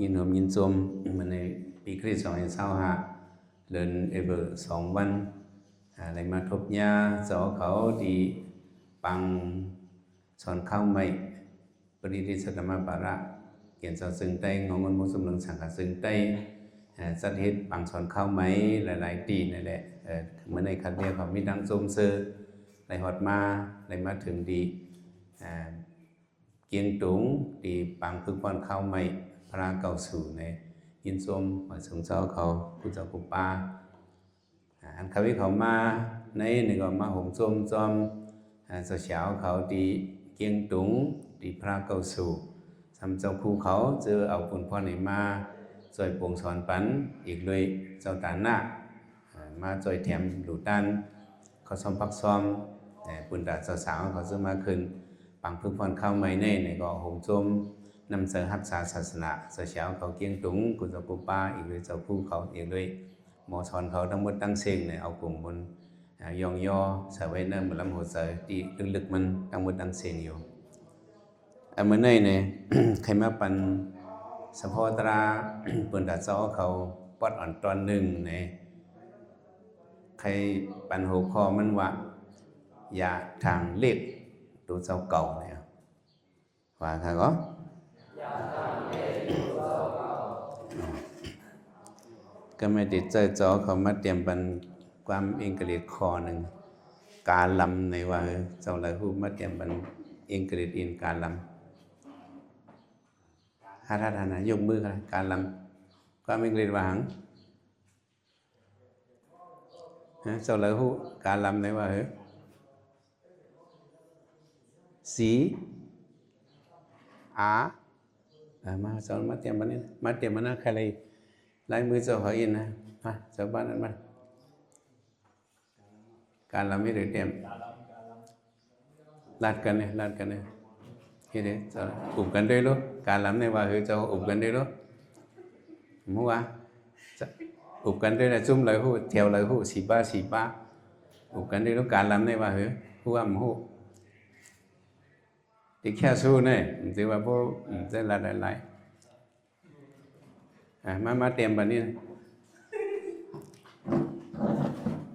ยินหอมยินจมมันในปีคริสต์2025เดือนเอเบอร์2 วันอะไรมาทบยาสอเขาดีปังสอนเข้าไม่ปริทิสตมาปาระเขียนสอนซึ่งใต้งงนมุสลิมสังฆซึ่งใต้สัตว์เฮ็ดปังสอนเข้าไหมหลายๆตีนั่นแหละเมื่อในคันเดียวเขามีดังจมเซอร์ไหลหอดมาไหลมาถึงดีเกียงตุงดีปังพึ่งพรเข้าไหมพระเก่าสู่ในยินส้มมาสงเจ้าเขาผู้เจ้ากุปาอันเขาวิเขามาในนี่ก็มาห่มส้มจอมเช้าเขาดีเกียงตุงดีพระเก่าสู่ทำเจ้าคู่เขาเจอเอาปุ่นพ่อไหนมาจอยปวงสอนปันอีกเลยเจ้าตาหน้ามาจอยแถมหลูตันเขาซ้อมพักซ้อมปุ่นดาสาวเขาซื้อมาขึ้นปังพึ่งพรเข้าไม่ในนี่ก็ห่มส้มนำเสนอรักษาศาสนาเช้าเขาเกียงตุงกุศลกุปาอีกเลยเจ้าคู่เขาอีกเลยหมอสอนเขาทั้งหมดตั้งเสียงเนี่ยเอากลุ่มบนยองย่อสาวไว้เนิ่นบนลำหัวใจที่ลึกๆมันทั้งหมดตั้งเสียงอยู่เมื่อในเนี่ย ใครมาปันสะพอตราเปิดดัดซ้อเขาปอดอ่อนตอนหนึ่งเนี่ยใครปันหัวคอมันว่าอย่าทางเล็กตัวเจ้าเก่าเนี่ยว่าใครก็ก็ไม่ติดใจจอเขามาเตรียมปันความเองกฤษคอหนึ่งการลำในว่าเจ้าหลายผู้มาเตรียมปันเองกฤษอินการลำท่านนะยกมือกันการลำความเองกฤษว่าหังเจ้าหลายผู้การลำในว่าสีมาสอนมาเตรียมปันนี้มาเตรียมมันนะใครเลยลายมือเจ้าเขาอินนะมาเจ้าบ้านนั้นมาการลำไม่ได้เตรียมลาดกันเนี่ยเฮ้ยเดี๋ยวจะอุบกันด้วยลูกการลำในว่าเจ้าอุบกันด้วยลูกมั่วอุบกันด้วยนะจุ่มเลยหูเที่ยวเลยหูสีบ้าอุบกันด้วยลูกการลำในว่าหัวมหูที่แค่สู้เนี่ยถือว่าพวกจะละหลายมาเตรียมบันนี้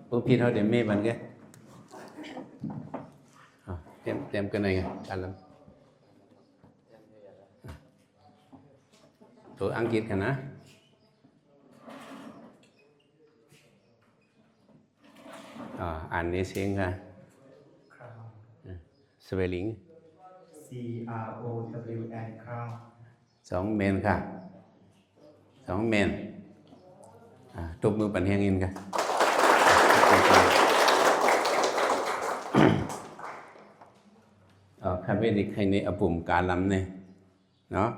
พวกพี่เขาเดี๋ยวไม่บันแกเตรียมกันไหนกันการลำตัวอังกฤษกันนะอ่านนี้เสียงค่ะสเปลลิ่งCROWN crown 2 เมนค่ะ2 เมนตบมือปั่นแห้งอินค่ะข้าเวดิกให้ในอปุ่มการลำเนี่ยเนาะ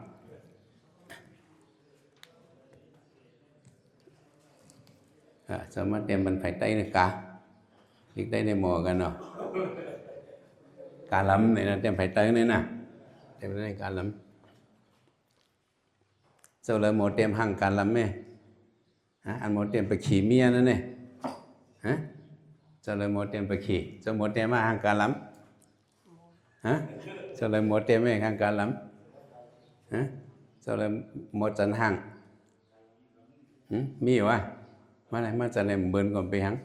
สามารถเตรียมบรรไฟใต้ในกาอีกได้ในหมอกันเนาะการลำเนี่ยนะเตรียมไฟใต้เนี่ยนะเตรียมในการลำเจ้าเลยหมอเตรียมห่างการลำไหมอันหมอเตรียมไปขี่เมียนั่นเนี่ยเจ้าเลยหมอเตรียมไปขี่เจ้าหมอเตรียมมาห่างการลำเจ้าเลยหมอเตรียมไม่ห่างการลำเจ้าเลยหมอจันห่างมีวะมาไหนมาจันเลยเบิ่นก่อนไปหัง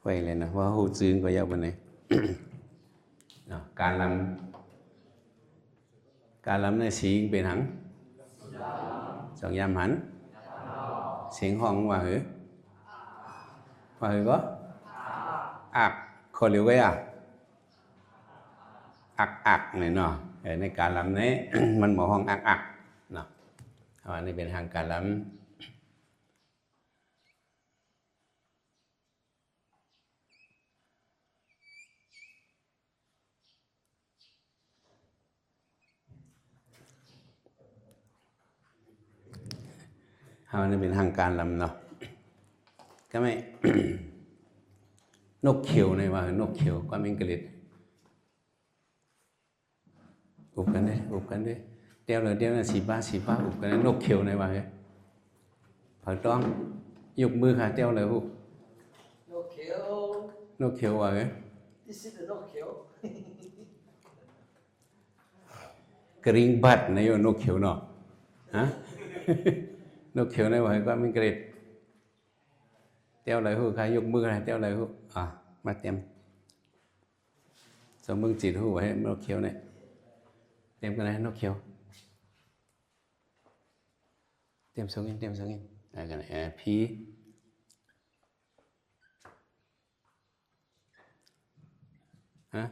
ไว้เลยนะว่าหูซึ้งก็ยาวไปไหนการลำในสีเป็นหังสองยามหันเสียงห้องว่าก็อักคนเรียกว่าอักเนี่ยเนาะในการลำนี้ มันหมอห้องอักเนาะอันนี้เป็นทางการลำอันนี้เป็นทางการลำเนาะก็ไม่ นกเขียวในว่านกเขียวความอังกฤษอุบกันได้เดี๋ยวนะสีบ้าอุบกันได้นกเขียวในว่าผักต้องยกมือค่ะเดี๋ยวเลยอุบนกเขียวว่าThis is the นกเขียว กริงบัดในโยนกเขียวเนาะฮะนกเขียวในว่าก็ไม่เกรดเตี้ยวอะไรหูใครยกมืออะไรเตี้ยวอะไรหูมาเตรียมสมมึงจิตหูให้นกเขียวเนี่ยเตรียมกันนะนกเขียวเตรียมสงอินอะไรกันพีฮะ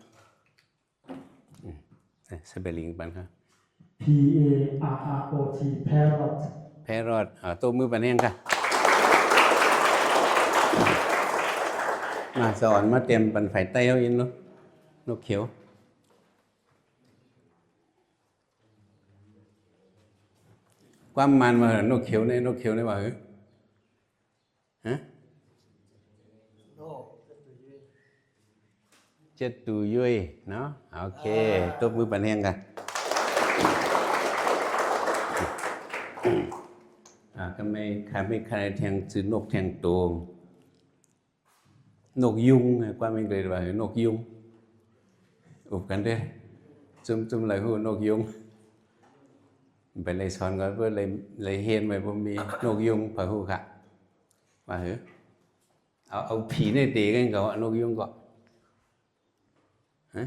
สเปลลิงปันครับ PARROT parrot แพรอดตัวมือปันเองค่ะมาสอนมาเตรียมปันไฟเต้าอินเนาะนกเขียวความมันมาเหรอนกเขียวในว่าฮะเจ็ดตูยุยเนาะโอเคตัวมือปันเองค่ะก็ไม่ใครแทงซื้อนกแทงตวงนกยุงความเป็นเลยว่านกยุงอุบกันด้วยจุ่มเลยหูนกยุงไปเลยสอนก็เพื่อเลยเห็นไปผมมีนกยุงผ่าหูค่ะว่าเหรอเอาผีในตีกันก่อนนกยุงก่อนฮะ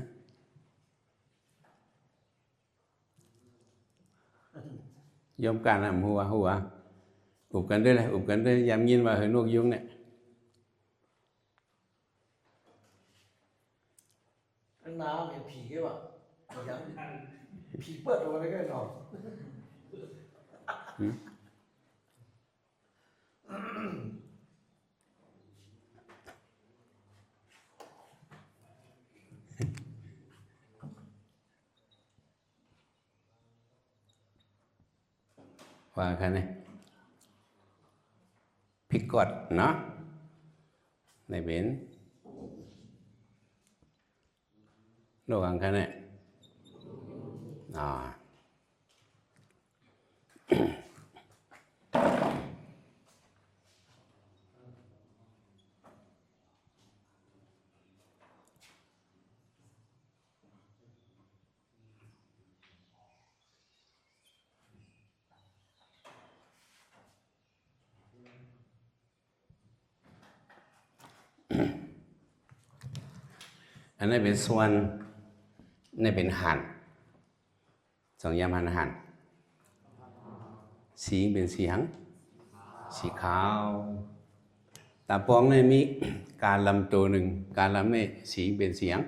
ยอมการหัวอุบกันด้วยเลยอุบกันด้วยย้ำยินว่าเหรอนกยุงเนี่ยน้ำเป็นผีก็ว่าอย่างผีเปิดตัวอะไรก็หนอว่ากันเนี่ยพิกอดเนาะในเบนโลกังกันเนี่ยอันนี้เป็นส่วนนี่เป็นหันสองยามหันสีเป็นสีหังสีขาวตาปองเนี่ยมีการลำตัวหนึ่งการลำเนี่ยสีเป็นสีหัง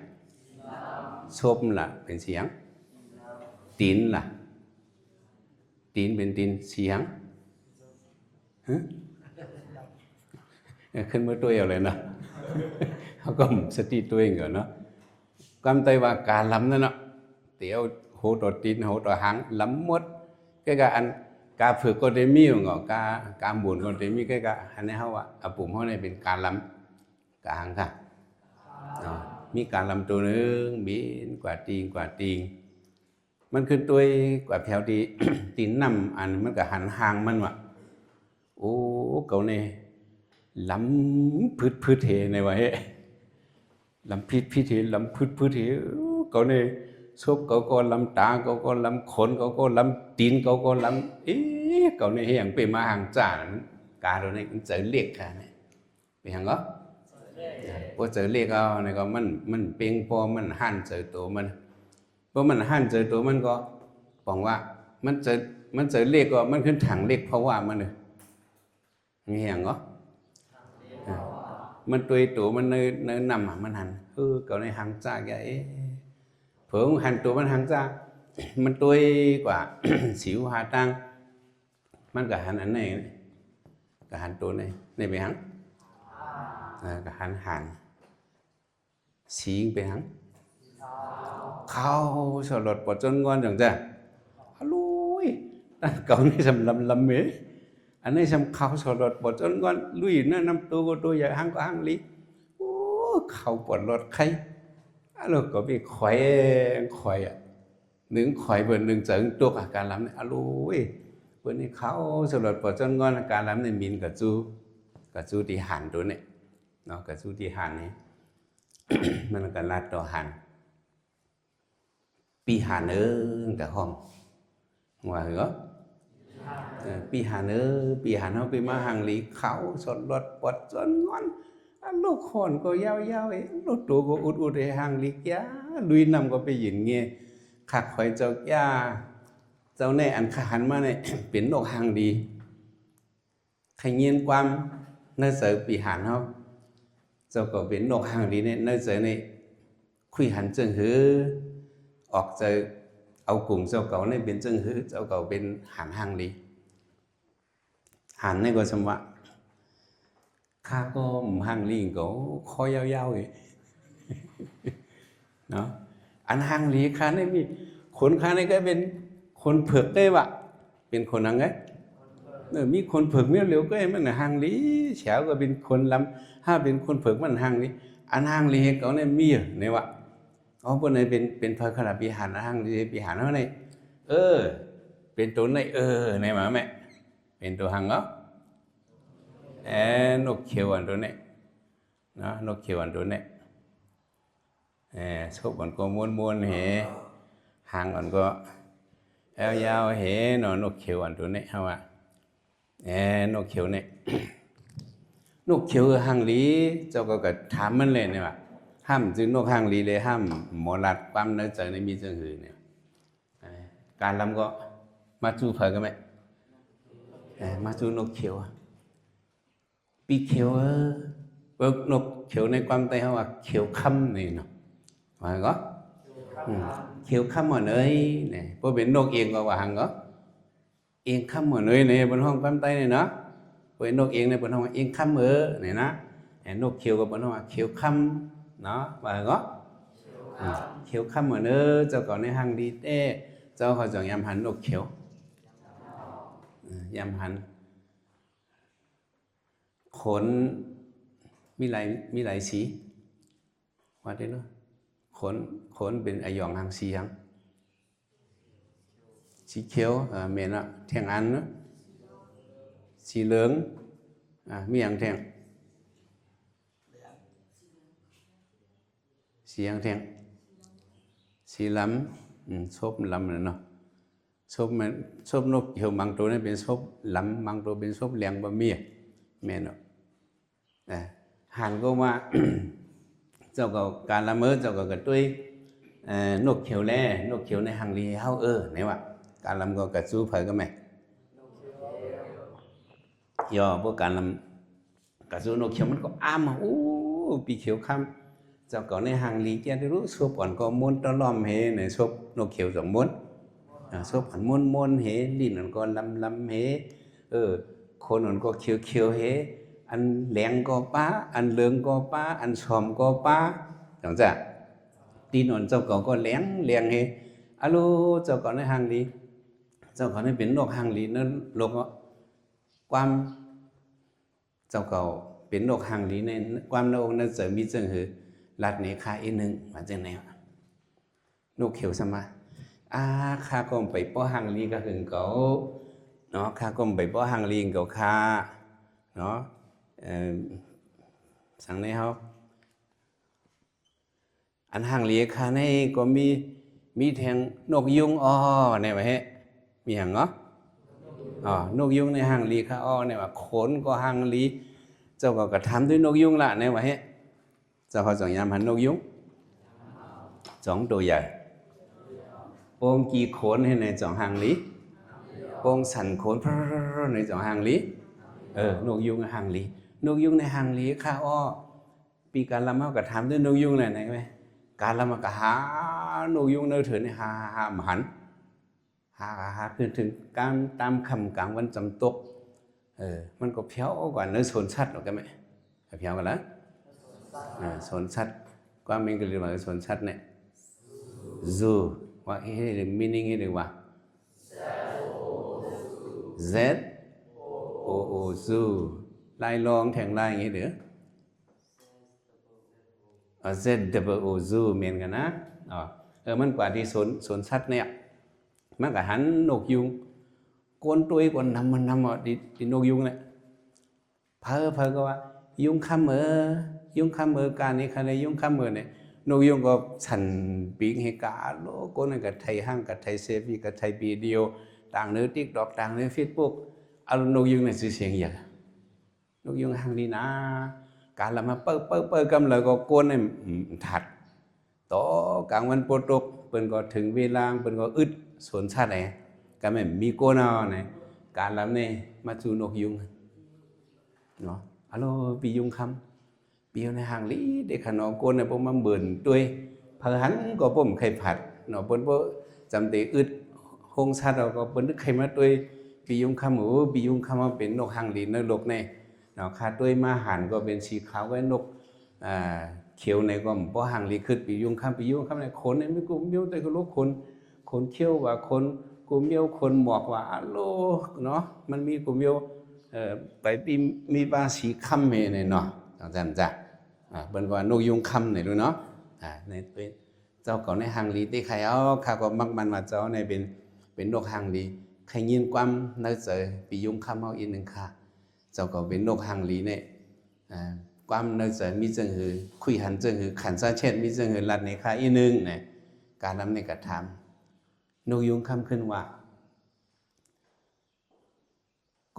ส้มล่ะเป็นสีหังตีนล่ะตีนเป็นตีนสีหังขึ้นมาตัวเอาเลยเนาะเขาก็สติตัวเองก่อนเนาะความใจว่าการล้ำนั่นเนาะเตี๋ยวโหตัวตีนโหตัวหางล้ำหมดcáiอันการฝึกก็ได้มีเหรอการบุญก็ได้มีcáiอันนี้เขาว่าปุ่มเขาเนี่ยเป็นการล้ำการหางค่ะมีการล้ำตัวนึงมีกว่าตีงมันขึ้นตัวกว่าแถวดีตีนนำอันมันก็หันหางมันว่ะโอ้เก่าเนี่ยล้ำพืชเหในว่าเฮ้ลำพิธีลำพืชเหเขาเนี่ยชบเขาก็ลำตาเขาก็ลำขนเขาก็ลำตีนเขาก็ลำเขาเนี่ยอย่างไปมาห่างจ่าการเราเนี่ยเจอเรียกค่ะเนี่ยไปห่างก็พอเจอเรียกเอาเนี่ยก็มันเป่งพอมันหั่นเจอตัวมันพอมันหั่นเจอตัวมันก็บอกว่ามันเจอเรียกก็มันขึ้นถังเรียกเพราะว่ามันเลยมีห่างก็มันตัวมันในนำมันหันcậu này hàng cha cái phượng hànhตัวมันhàng chaมันตัวกว่า สิวหาตังมันก็หันอันนี้ก็หันตัวนี้นี่ไปหันก็หันสีไปหันเข้าสลดปวดจนงอนจังจ้ะฮัลโหลcậu này sầm lầm mếอันนี้สำเขาสลดปวดจนงอนลุยนั่นนำตัวใหญ่หังก็หังลิเขาปวดรถใครเราก็มีข่อยหนึ่งข่อยเบอร์หนึ่งเจอตัวอาการล้ำเนี่ยลุยเบอร์นี้เขาสลดปวดจนงอนอาการล้ำเนี่ยมินกับจูที่หันตัวเนี่ยเนาะกับจูที่หันนี่ มันก็ลัดต่อหัน ปีหาเนื้อแต่ห้องว่าเหรอปีหาเนื้อปีหาเนาไปมาhàng lýเขาสดรถปวดจนงอนลูกคนก็ยาวๆลูกตัวก็อุดๆให้hàng lýยาลุยนำก็ไปหยินเงี้ยขักคอยเจ้ายาเจ้าในอันขหันมาเนี่ย เป็นนกhàng lýใครเงียนความnơi sở bị hàn không cho có biến nộp hàng lý này nơi sở này khuy hàn chân hứ ọc giờ áo cùng cho cậu này biến chân hứ cho cậu biến hàn hàng lý hàn này có xong ạ khá có hàng lý có khó yao vậy đó ăn hàng lý khá này bị khốn khá này cái bên khốn phược đây bạn bên khốn hàng ấyมีคนฝึกเนี่ยเร็วก็ให้มันห่างลีแฉวก็เป็นคนลำถ้าเป็นคนฝึกมันห่างลีอันห่างลีเขาเนี่ยมีเนี่ยวะอ๋อพวกนี้เป็นพระขณะปีหันห่างลีปีหันเท่านี้เป็นตัวไหนในหมาแม่เป็นตัวห่างเหรอนกเขียวอันตัวนี้นะนกเขียวอันตัวนี้ชอบอันก็ม้วนๆเหห่างอันก็ยาวๆเหนกเขียวอันตัวนี้เขาว่านกเขียวเนี่ย นกเขียวห่างลีเจ้าก็ถามมันเลยเนี่ยว่าห้ามจึงนกห่างลีเลยห้ามหมอลัดความเนื้อใจในมีจังหือเนี่ยการลำก็มาจูเผยกันไหมมาจูนกเขียวปีเขียวนกเขียวในความใจเขาว่าเขียวค่ำนี่เนาะว่าก็เขียวค่ำหมดเลยเนี่ยพอเป็นนกเองก็ว่าห่างก็เองค่ำเหมือนเลยในบนห้องความใต้เนี่ยเนาะเว้นนกเองในบนห้องเองค่ำเนี่ยนะนกเขียวกับบนห้องเขียวค่ำเนาะว่าก็เขียวค่ำเหมือนเจ้าก่อนในห้างดีเต้เจ้าเขาจะยำหันนกเขียวยำหันขนมีหลายสีว่าได้เนาะขนเป็นอายองหางสียังสีเขียวเมนอะแทงอันเนาะสีเหลืองมีอย่างแทงสีอย่างแทงสีล้ำซบล้ำเนาะซบนกเขียวบางตัวนี่เป็นซบล้ำบางตัวเป็นซบแหลงบะเมียเมนอะหันก็ว่า เจ้าก็การละเมิดเจ้าก็กระตุ้ยนกเขียวแล่นกเขียวในหังลีเฮาเนี่ยว่าการลำก็กระซู้เผยก็ไหมย่อพวกการลำกระซู้นกเขียวมันก็อ้ามปีเขียวคำเจ้าก่อนในหางลีแกได้รู้ซบก่อนก็ม้วนตะล้อมเฮในซบนกเขียวสองม้วนซบหันม้วนเฮลิ้นมันก็ลำเฮคนมันก็เขียวเฮอันแหลงก็ป้าอันเหลืองก็ป้าอันชอมก็ป้าจังจ้ะตีนเจ้าก็แหลงเฮอะโลเจ้าก่อนในหางลีเจ้าเขาเนี่ยเป็นนกห่างลีนั่นโลกความเจ้าเขาเป็นนกห่างลีในความนกนั่นเสริมมีจังหือลัดในคาอีหนึ่งมาจังไหนนกเขียวสมาข้าก็ไปป้อห่างลีก็ถึงเขาเนาะข้าก็ไปป้อห่างลีเขาข้าเนาะสั่งในเขาอันห่างลีข้าในก็มีแทงนกยุงเนี่ยไหมมีอย่างเนาะนกยุงในหางลีค่ะเนี่ยว่าขนก็หางลีเจ้าก็กระทำด้วยนกยุงละเนี่ยว่าเจ้าเขาสองยามหันนกยุงสองตัวใหญ่โป่งกีขนให้ในสองหางลีโป่งสันขนในสองหางลีนกยุงหางลีนกยุงในหางลีค่ะปีการละมั่งกระทำด้วยนกยุงเลยไหมการละมั่งกระหานกยุงเนื้อเถื่อนในหาหันหาคือถึงการตามคำกลางวันจำตกมันก็เพี้ยวกว่าเนื้อโซนชัดหรอกกันไหมเพี้ยวกันแล้วโซนชัดความเป็นกันเรียกว่าโซนชัดเนี่ยซูว่าให้ได้ meaning ให้ได้ว่า Z O O ซูลายลองแทงลายอย่างนี้เด้อZ double O ซูเหมือนกันนะมันกว่าที่โซนชัดเนี่ยมันก็หันนกยุงก้นตัวก้นนำมันดินกยุงเนี่ยเพอก็ว่ายุงคำยุงคำการนี้ใครยุงคำเนี่ย นกยุงก็ฉันปีกให้กาโลก็นั่นกับไทยห้างกับไทยเซฟีกับไทยวิดีโอต่างเนื้อติ๊กดอกต่างเนื้อเฟซบุ๊กเอานกยุงในสื่อเสียงอย่างนกยุงห้างดีนะการละมาเปิดกำเลยก็โกนในถัดต่อกลางวันปวดตกเปิ้นก็ถึงเวลาเปิ้นก็อึดสวนชาติไหนก็ไม่มีโกนเอาไหนการละเนี่ยมาจูนกยุงเนาะฮัลโหลปียุงคำปีในห้างลีเด็กขนมโกนในพวกมันเบิ่นด้วยเผอหันก็ผมไข่ผัดเนาะเปิ้นบ่จำตีอึดหงชาติเราก็เปิ้นนึกไข่มาด้วยปียุงคำปียุงคำมาเป็นนกห้างลีในโลกในเนาะคาด้วยมาหันก็เป็นสีขาวไว้นกเขียวในก็บ่ห่างลีขึ้นปียุงคำในคนเนี่ยไม่กูเมียวแต่ก็ลูกคนเขียวว่าคนกูเมียวคนหมอกว่าอะโลเนาะมันมีกูเมียวไปปีมีปลาสีคำเนี่ยเนาะจังซั่นจ้ะเปิ้นว่านกยุงคำเนี่ยรู้เนาะในเป็นเจ้าก็ในห่างลีที่ใครเอาข้าก็มักมันมาเจ้าในเป็นนกห่างลีใครยินความน่าเจอปียุงคำเอาอีกนึงค่ะเจ้าก็เป็นนกห่างลีเนี่ยความน่าจะมีจังหือคุยหันจังหือขันซาเช็ดมีจังหือลัดในค่าอีนึงเนี่ยการนำในกระทำนกยุงคำขึ้นว่า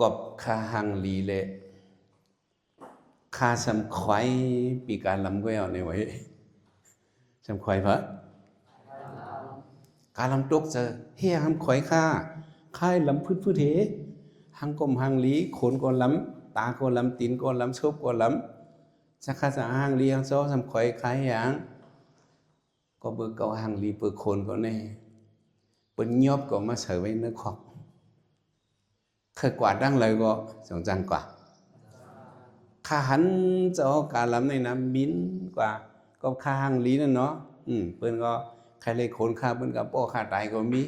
กบคาหังลีเละคาสำควายปีการลำก็เอาในไว้สำควายพระการลำตกเจอเฮียคำควายค่ายลำพืชเหหังกลมหังลีขนก็ลำตาก็ลำตีนก็ลำชบก็ลำสักขาสาหังลีหังโซ่สำควายคล้ายอย่างก็เบอร์เก่าหังลีเปิดโคนก็แน่เปิดยอบก็มาเสยไว้เนื้อขอบเคยกวาดดั้งเลยก็สองจังกว่าข้าหันเจ้าการลำในน้ำบินกว่าก็ข้าหังลีนั่นเนาะเปิ้นก็ใครเลยโคนข้าเปิ้นกับป้อข้าตายก็มี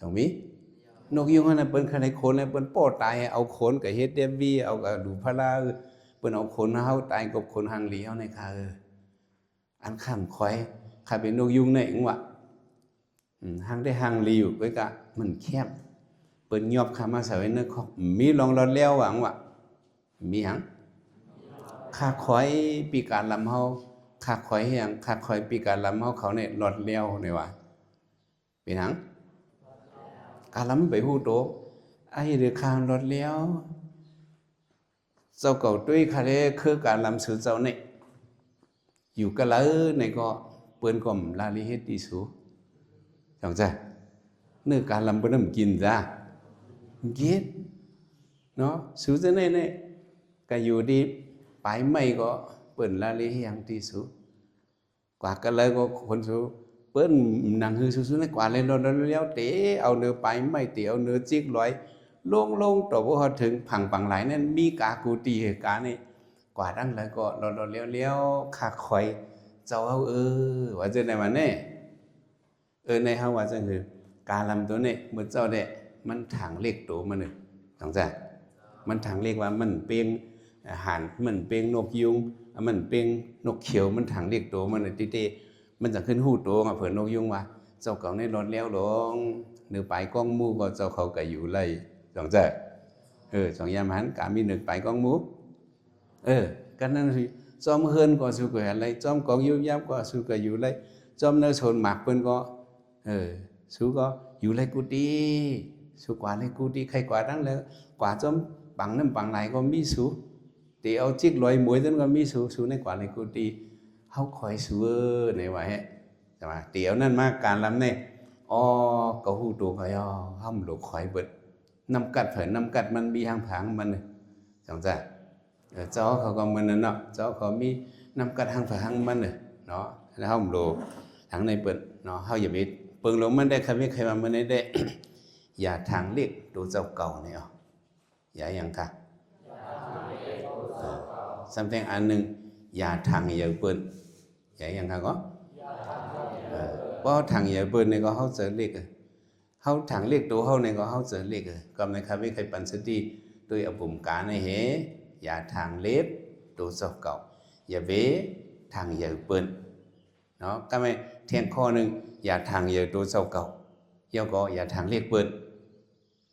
สองมีนกยุงนั่นเปิ้นใครเลยโคนเลยเปิ้นป้อตายเอาโคนกับเฮ็ดเดมวีเอากับดูพลาเปิ้นเอาโคนเฮาตายกับโคนหังลีเฮาในข้าอันข้ามคอยข้าเป็นนกยุงในจังหวะหังได้หังลีอยู่ก็กะมันแคบเปิ้นยอบข้ามาใส่ไว้เนื้อขอบมีลองรอดแล้วหวังว่ะมีหังข้าคอยปีการลำเฮาข้าคอยอย่างข้าคอยปีการลำเฮาเขาเนี่ยรอดแล้วเนี่ยว่ะเป็นหังการลำไปฮู้โตไอ้เดือข้ารอดแล้วเจ้าเก่าตุ้ยข้าได้คือการลำสื่อเจ้าเนี่ยอยู่กันแล้วในก็เปิ้นก็ลาลีเฮ็ดดีสูจังจ้ะเนื้อการลำเปิ้นนำกินจ้ะกินเนาะสูจะเนี่ยก็อยู่ดีไปไม่ก็เปิ้นลาลีอย่างที่สุดกว่ากันเลยก็คนสูเปิ้นนั่งฮือสูๆในกว่าเลยโดนแล้วเต๋เอาเนื้อไปไม่เต๋เอาเนื้อจิกลอยลงต่อบ่ถึงผังหลายนั่นมีกากูตีเหตุการณ์นี่กว่าดังเลยก็โดนแล้วข้าคอยเจ้าเอาว่าจังได๋มาแน่ในเฮาว่าจังคือการลำตัวนี้เมื่อเจ้าได้มันถังเลขตัวมันนึงจังจ้ะมันถังเลขว่ามันเป็นอาหารมันเป็นนกยุงมันเป็นนกเขียวมันถังเลขตัวมันติมันจะขึ้นหู้ตัวเผื่อนกยุงว่าเจ้าเก่าในรถแล้วลงเนื้อไปก้องมูก็เจ้าเขาก็อยู่ไล่จังจ้ะสองยามหันกามีนึกไปก้องมูกันนั้นจอมเฮือนก็สู้ก็อะไรจอมกองยุบยับก็สู้ก็อยู่ไล่จอมเนื้อชนหมากเปิ้นก็สู้ก็อยู่ไล่กูดีสู้กว่าไล่กูดีใครกว่าดังแล้วกว่าจอมปังน้ำปังไหลก็มีสู้ตีเอาจิกลอยมวยจนก็มีสู้ในกว่าไล่กูดีเฮาคอยสู้ในว่าฮะใช่มั้ยตีเอานั่นมาการลำเนี่ยก็ฮู้ตัวก็ห้ำลูกคอยเบิดน้ำกัดเพิ่นน้ำกัดมันมีหางผางมันจังจ้ะเจ้าเขาก็มันนั่นเนาะเจ้าเขามีน้ำกัดหางผางมันเนาะแล้วห้ำโลทางในเปิดเนาะเฮาอย่าไปเปิงลงมันได้ใครไม่ใครมามันได้อย่าทางเรียกตัวเจ้าเก่าเนี่ยอย่าอย่างค่ะสำแดงอันหนึ่งอย่าทางอย่าเปิดอย่าอย่างค่ะก็เพราะทางอย่าเปิดเนี่ยก็เฮาเจอเรียกเฮาทางเรียกตัวเฮาเนี่ยก็เฮาเจอเรียกก็ในใครไม่ใครปันสติโดยอบุมการในเหอย่าทางเล็บตัวเจ้าเก่าอย่าเวทางอย่าเปิดเนาะก็ไม่เที่ยงข้อหนึ่งอย่าทางอย่าตัวเจ้าเก่าเยาก็อย่าทางเรียกเปิด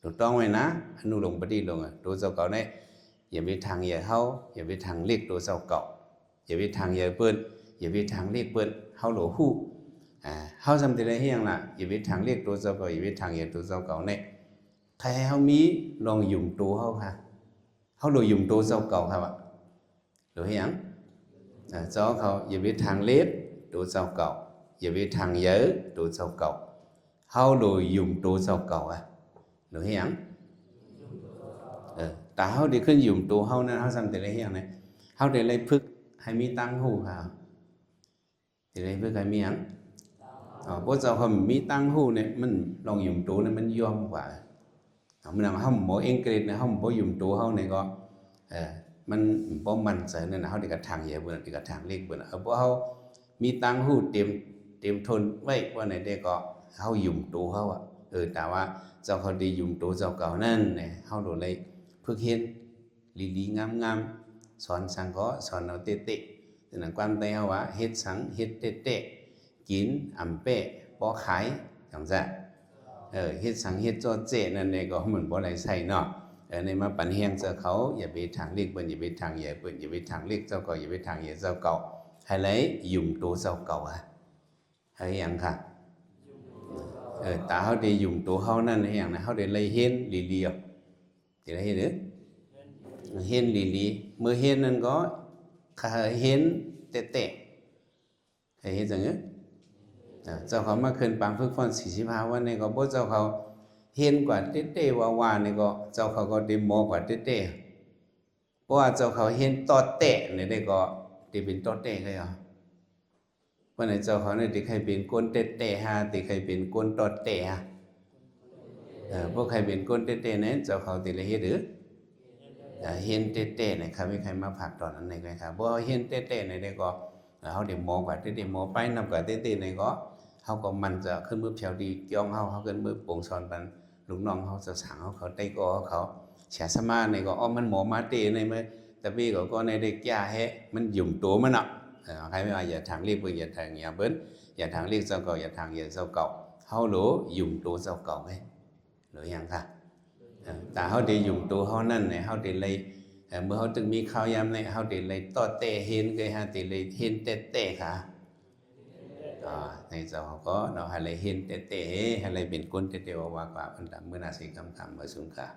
ถูกต้องไหมนะอนุลงปฏิลงตัวเจ้าเก่าเนี่ยอย่าไปทางอย่าเฮาอย่าไปทางเรียกตัวเจ้าเก่าอย่าไปทางอย่าเปิดอย่าไปทางเรียกเปิดเฮ เฮาหลฮู้เฮาจำติได้เฮียงล่ะชีวิตทางเรียกตัวเจ้าเก่าชีวิตทางเรียกตัวเจ้าเก่าเนี่ยใครเฮามีลองยุ่มตัวเฮาค่ะเฮาหลยุ่มตัวเจ้าเก่าครับอ่ะหลเฮียงเจ้าเขาชีวิตทางเล็บตัวเจ้าเก่าชีวิตทางเยอะตัวเจ้าเก่าเฮาหลยุ่มตัวเจ้าเก่าอ่ะหลเฮียงแต่เฮาได้ขึ้นยุ่มตัวเฮานั้นเฮาจำติได้เฮียงเนี่ยเฮาได้เลยพึกให้มีตั้งหูค่ะติได้พึกให้มีหยังเพราะเจ้าเขามีตั้งหูเนี่ยมันลองยุ่มตัวเนี่ยมันยอมกว่ามันนำเฮาบ่เองเกรดเนี่ยเฮาบ่ยุ่มตัวเฮาเนี่ยก็มันบ่มั่นใจนั่นน่ะเฮาได้กระทางใหญ่เบิ่นได้กระทางเล็กเบิ่นเพราะเฮามีตั้งหูเตรียมทนไว้ว่าไหนได้ก็เฮายุ่มตัวเฮาอ่ะแต่ว่าเจ้าเขาได้ยุ่มตัวเจ้าเก่านั่นเนี่ยเฮาโดนเลยฝึกเฮ็ดลีๆงามๆสอนสังก็สอนเอาเตะๆแต่นั้นความใดเฮาว่าเฮ็ดสังเฮ็ดเตะๆกินอำเป้บ่ขายจังซั่นเฮ็ดสังเฮ็ดจอเจนั่นนี่ก็เหมือนบ่ได้ใช้เนาะในมาปันเฮียงเจ้าเขาอย่าไปทางเล็กเปิ้นอย่าไปทางใหญ่เปิ้นอย่าไปทางเล็กเจ้าก็อย่าไปทางใหญ่เจ้าเก่าให้เลยยุ่มตัวเจ้าเก่าให้หยังค่ะตาเฮาได้ยุ่มตัวเฮานั่นให้หยังนะเฮาได้เลยเห็นลีๆสิได้เฮ็ดเห็นลีๆมื้อเห็นนั่นก็เห็นเตะๆให้เฮ็ดจังเจ้าเขามาขึ้นปางฝึกฝน45วันนี่ก็บ่เจ้าเขาเห็นกว่าเต้ๆว่าๆนี่ก็เจ้าเขาก็ได้หมอกว่าเต้ๆเพราะว่าเจ้าเขาเห็นตอเตะนี่ได้ก็ได้เป็นตอเตะเลยอ่ะเพราะในเจ้าเขาเนี่ยที่ใครเป็นก้นเต้ๆฮะที่ใครเป็นก้นตอเตะฮะพวกใครเป็นก้นเต้ๆเนี่ยเจ้าเขาติละเฮ็ดเห็นเต้ๆเนี่ยครับมีใครมาผักตอนนั้นไหนกันครับบ่เห็นเต้ๆเนี่ยได้ก็เฮาได้หมอกว่าเต้ๆหมอไปนำกว่าเต้ๆเนี่ยก็เฮาก็มันจะขึ้นมือเพียวดีเกี่ยวเฮาขึ้นมือโป่งสอนปันลูกน้องเฮาจะสั่งเขาได้ก็เขาเสียสมาเนี่ยก็มันหมอมาเตในมื้อแต่พี่ก็ในได้แก่ให้มันยุ่มตัวมันอ่ะใครไม่ว่าอย่าทางเรียกเบิ่นอย่าทางอย่าเบิ่นอย่าทางเรียกเจ้าเก่าอย่าทางอย่าเจ้าเก่าเฮาหลยุ่มตัวเจ้าเก่ามั้ยหรือยังค่ะแต่เฮาได้ยุ่มตัวเฮานั่นเนี่ยเฮาได้เลยเมื่อเฮาตึงมีข้าวยามเนี่ยเฮาได้เลยต่อเตเห็นก็หาได้เลยเห็นเตะค่ะในเจ้าก็เนาะให้เลยเห็นเตะให้เลยเป็นก้นเตะว่ากว่าเพิ่นตามมื้อหน้าสิคำมาสุงค่ะ